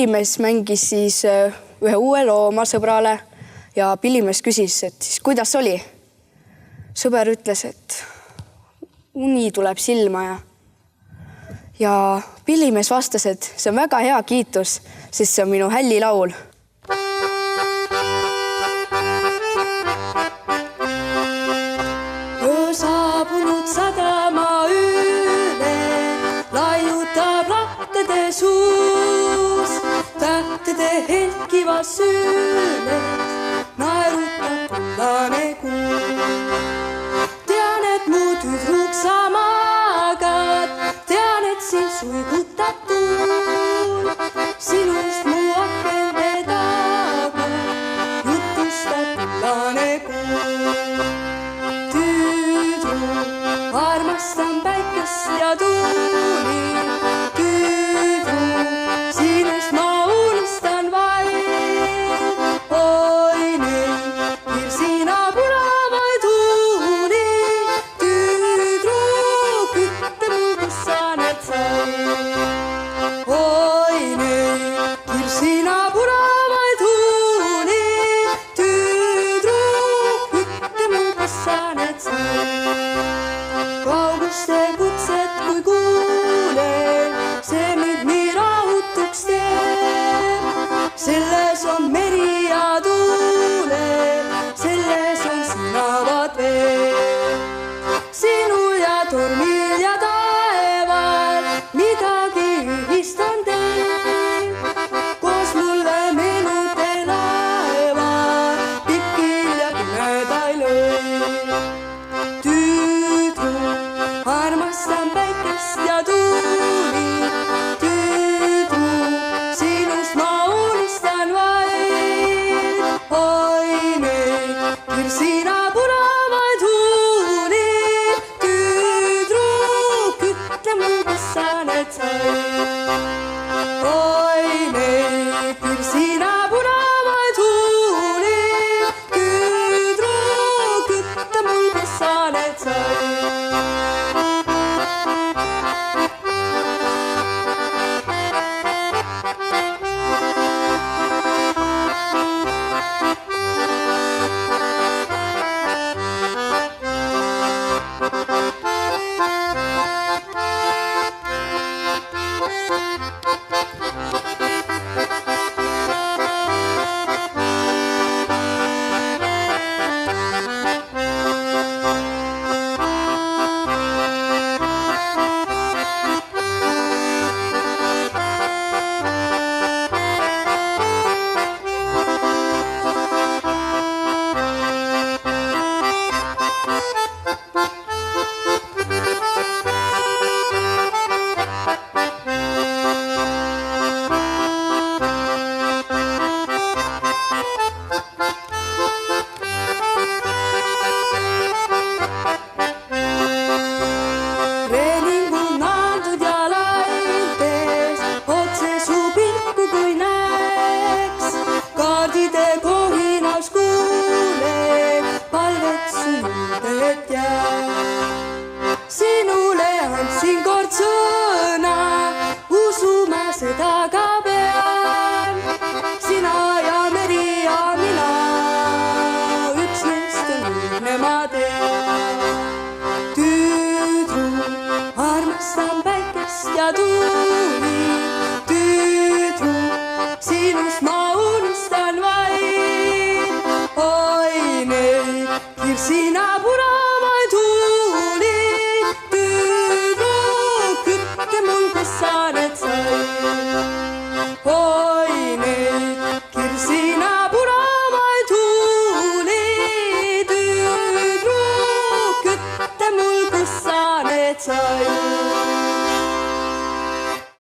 Pillimees mängis siis ühe uue loo oma sõbrale ja Pillimees küsis, et siis kuidas oli? Sõber ütles, et uni tuleb silma ja Pillimees vastas, et see on väga hea kiitus, sest see on minu hällilaul. Saabunud sadama üle laiutab lahtede suus, tähtede helkiva süüles naerutab kullane kuu. Tean, et mu tüdruk sa magad, tean, et sind suigutab tuul, sinust mu akende taga jutustab kullane kuu. Armastan päikest ja tuuli, tüdruk, sinust ma unistan vaid. Oi neid virsina punavaid tuuli, tüdruk, ütle mul, kus sa need sai. Oi neid virsina punavaid tuuli, tüdruk, ütle mul, kus sa need sai. Kauguste kutset kui kuulen, see mind nii rahutuks teeb. Selles on meri ja tuulel, selles on sinavad veel. Sinul ja tormil ja taeval midagi ühist on teil. Koos mulle meenute laeval, pikil ja pimedail ööl. Armastan päikest ja tuuli, tüdruk, sinust ma unistan vaid. Oi neid virsina punavaid tuuli, tüdruk, ütle mul, kus sa need sai. Oi neid virsina punavaid tuuli, tüdruk, ütle mul, kus sa need sai. Sinule andsin kord sõna, usu ma seda